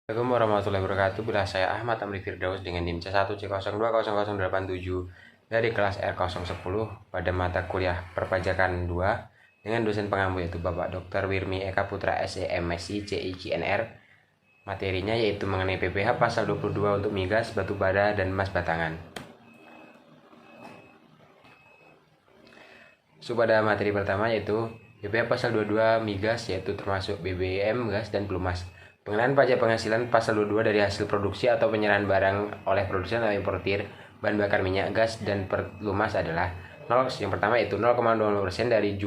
Assalamualaikum warahmatullahi wabarakatuh. Bila saya Ahmad Amri Firdaus dengan NIM C1C020087 dari kelas R010 pada mata kuliah Perpajakan 2 dengan dosen pengampu yaitu Bapak Dr. Wirmi Eka Putra SE MSI CIGNR. Materinya yaitu mengenai PPh pasal 22 untuk migas, batu bara, dan emas batangan. Pada materi pertama yaitu PPh pasal 22 migas, yaitu termasuk BBM, gas, dan pelumas. Pengenaan pajak penghasilan pasal 22 dari hasil produksi atau penyerahan barang oleh produsen atau importir bahan bakar minyak, gas, dan pelumas adalah 0. Yang pertama yaitu 0,00% dari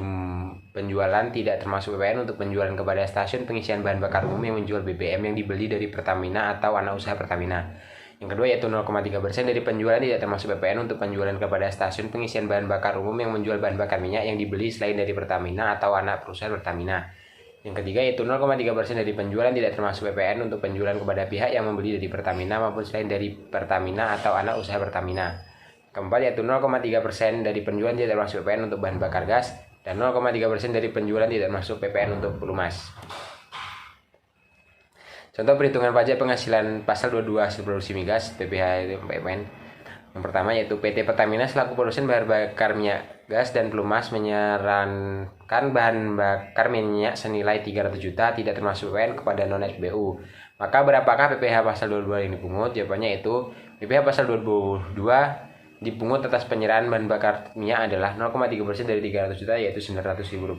penjualan tidak termasuk PPN untuk penjualan kepada stasiun pengisian bahan bakar umum yang menjual BBM yang dibeli dari Pertamina atau anak usaha Pertamina. Yang kedua yaitu 0,3% dari penjualan tidak termasuk PPN untuk penjualan kepada stasiun pengisian bahan bakar umum yang menjual bahan bakar minyak yang dibeli selain dari Pertamina atau anak perusahaan Pertamina. Yang ketiga yaitu 0,3% dari penjualan tidak termasuk PPN untuk penjualan kepada pihak yang membeli dari Pertamina maupun selain dari Pertamina atau anak usaha Pertamina. Keempat yaitu 0,3% dari penjualan tidak termasuk PPN untuk bahan bakar gas dan 0,3% dari penjualan tidak termasuk PPN untuk pelumas. Contoh perhitungan pajak penghasilan pasal 22 hasil produksi migas PPh itu PPN. Yang pertama yaitu PT Pertamina selaku produsen bahan bakar minyak, gas, dan pelumas menyarankan bahan bakar minyak senilai 300 juta tidak termasuk PPN kepada non-SBU. Maka berapakah PPh pasal 22 yang dipungut? Jawabannya itu PPh pasal 22 dipungut atas penyerahan bahan bakar minyak adalah 0,3% dari 300 juta yaitu Rp900.000.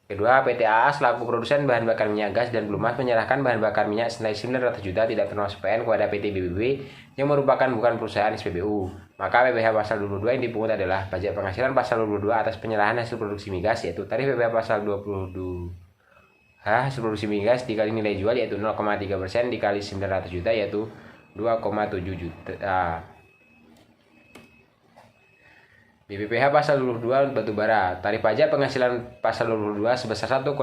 Kedua, PT AA selaku produsen bahan bakar minyak, gas, dan pelumas menyerahkan bahan bakar minyak senilai 900 juta tidak termasuk PN kepada PT BBB yang merupakan bukan perusahaan SPBU. Maka PPh pasal 22 yang dipungut adalah pajak penghasilan pasal 22 atas penyerahan hasil produksi migas yaitu tarif PPh pasal 22 hasil produksi migas dikali nilai jual yaitu 0,3% dikali 900 juta yaitu 2,7 juta. BPPh pasal 22 batu bara. Tarif pajak penghasilan pasal 22 sebesar 1,5%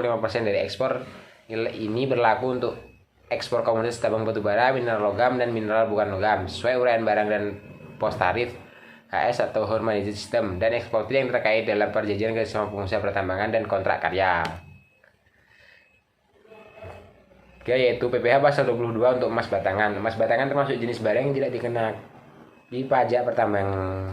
dari ekspor ini berlaku untuk ekspor komoditas tambang batu bara, mineral logam, dan mineral bukan logam sesuai uraian barang dan pos tarif HS atau Harmonized System dan eksportir yang terkait dalam perjanjian kerjasama pengusaha pertambangan dan kontrak karya. Yaitu PPh pasal 22 untuk emas batangan. Emas batangan termasuk jenis barang yang tidak dikenakan di pajak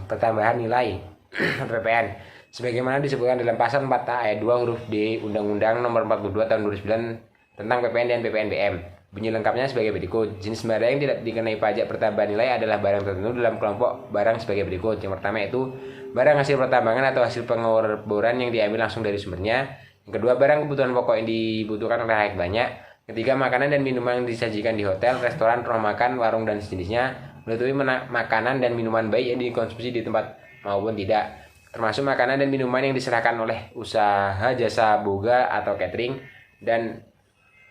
pertambahan nilai PPN sebagaimana disebutkan dalam pasal 4 ayat 2 huruf D Undang-Undang Nomor 42 Tahun 2009 tentang PPN dan PPNBM. Bunyi lengkapnya sebagai berikut. Jenis barang yang tidak dikenai pajak pertambahan nilai adalah barang tertentu dalam kelompok barang sebagai berikut. Yang pertama itu barang hasil pertambangan atau hasil pengeboran yang diambil langsung dari sumbernya. Yang kedua, barang kebutuhan pokok yang dibutuhkan oleh rakyat banyak. Ketiga, makanan dan minuman yang disajikan di hotel, restoran, rumah makan, warung, dan sejenisnya, meliputi makanan dan minuman baik yang dikonsumsi di tempat maupun tidak, termasuk makanan dan minuman yang diserahkan oleh usaha jasa boga atau catering. Dan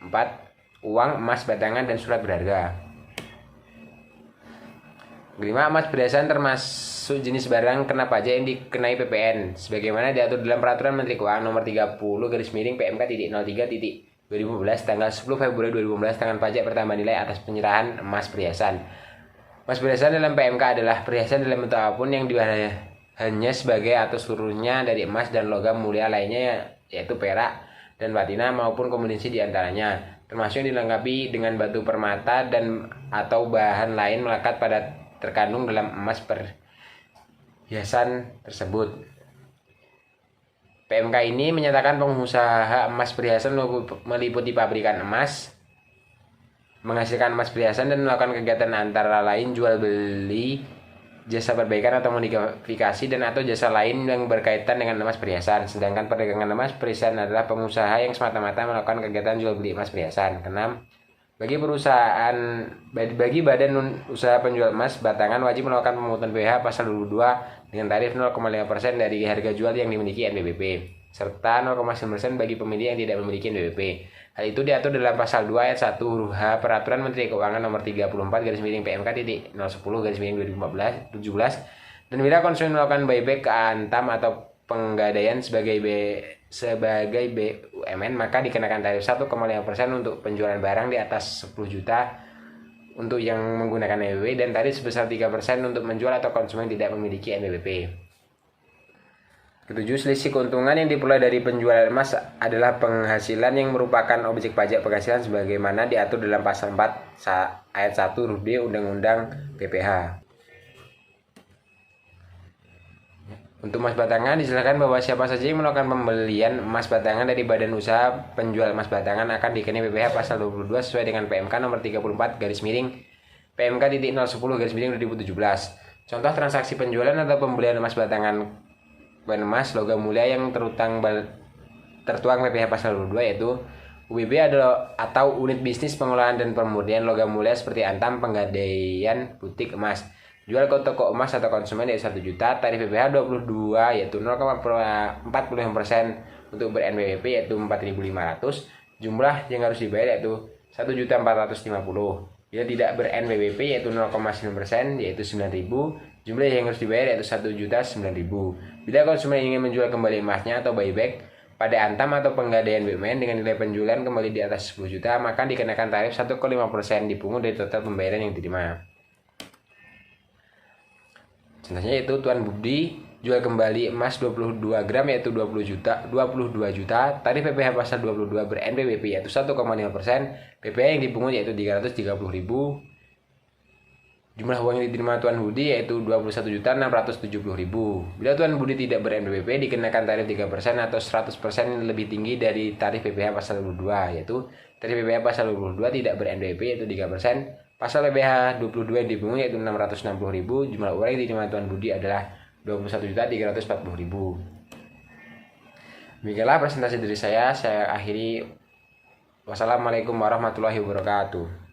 4, uang, emas batangan, dan surat berharga. 5, emas perhiasan termasuk jenis barang kena pajak yang dikenai PPN sebagaimana diatur dalam Peraturan Menteri Keuangan Nomor 30/PMK.0.3/2015 tanggal 10 Februari 2015 tentang pajak pertambahan nilai atas penyerahan emas perhiasan. Emas perhiasan dalam PMK adalah perhiasan dalam bentuk apapun yang hanya sebagai atau seluruhnya dari emas dan logam mulia lainnya yaitu perak dan platina maupun kombinasi diantaranya, termasuk yang dilengkapi dengan batu permata dan atau bahan lain melekat pada terkandung dalam emas perhiasan tersebut. PMK ini menyatakan pengusaha emas perhiasan meliputi pabrikan emas, menghasilkan emas perhiasan, dan melakukan kegiatan antara lain jual beli, jasa perbaikan atau modifikasi, dan atau jasa lain yang berkaitan dengan emas perhiasan. Sedangkan perdagangan emas perhiasan adalah pengusaha yang semata-mata melakukan kegiatan jual beli emas perhiasan. Keenam, bagi badan usaha penjual emas batangan wajib melakukan pemungutan PPh pasal 22 dengan tarif 0,5% dari harga jual yang dimiliki NBBP serta 0,9% bagi pemilik yang tidak memiliki NBBP. Hal itu diatur dalam pasal 2 ayat 1 huruf H Peraturan Menteri Keuangan Nomor 34/PMK.010/2017 dan bila konsumen melakukan buyback ke Antam atau penggadaian sebagai BUMN maka dikenakan tarif 1,5% untuk penjualan barang di atas 10 juta untuk yang menggunakan NBBP dan tarif sebesar 3% untuk menjual atau konsumen tidak memiliki NBBP. Ketujuh, selisih keuntungan yang diperoleh dari penjualan emas adalah penghasilan yang merupakan objek pajak penghasilan sebagaimana diatur dalam pasal 4 ayat 1 huruf D Undang-Undang PPh. Untuk emas batangan, disilakan bahwa siapa saja yang melakukan pembelian emas batangan dari badan usaha penjual emas batangan akan dikenai PPh pasal 22 sesuai dengan PMK nomor 34 garis miring PMK.010 garis miring 2017. Contoh transaksi penjualan atau pembelian emas batangan emas logam mulia yang tertuang PPh pasal 22 yaitu UBB atau unit bisnis pengolahan dan pemurnian logam mulia seperti antam, penggadaian, butik emas. Jual ke toko emas atau konsumen yaitu 1 juta, tarif PPh 22 yaitu 0,45%. Untuk ber-NPWP yaitu 4.500. Jumlah yang harus dibayar yaitu 1.450. Bila tidak ber-NPWP yaitu 0,9% yaitu 9.000. Jumlah yang harus dibayar yaitu 1.009.000. Bila konsumen ingin menjual kembali emasnya atau buyback pada antam atau penggadaian BUMN dengan nilai penjualan kembali di atas 10 juta, maka dikenakan tarif 1,5% dipungut dari total pembayaran yang diterima. Contohnya itu Tuan Budi jual kembali emas 22 gram yaitu 22 juta, tarif PPh pasal 22 ber-NPWP yaitu 1,5%, PPh yang dipungut yaitu 330.000. Jumlah uang yang diterima Tuan Budi yaitu 21.670.000. Bila Tuan Budi tidak ber-NPWP dikenakan tarif 3% atau 100% lebih tinggi dari tarif PPh pasal 22 yaitu tarif PPh pasal 22 tidak ber-NPWP yaitu 3%. Pasal PPh 22 yang dipungut yaitu 660.000. Jumlah uang yang diterima Tuan Budi adalah 21.340.000. Demikianlah presentasi dari saya akhiri. Wassalamualaikum warahmatullahi wabarakatuh.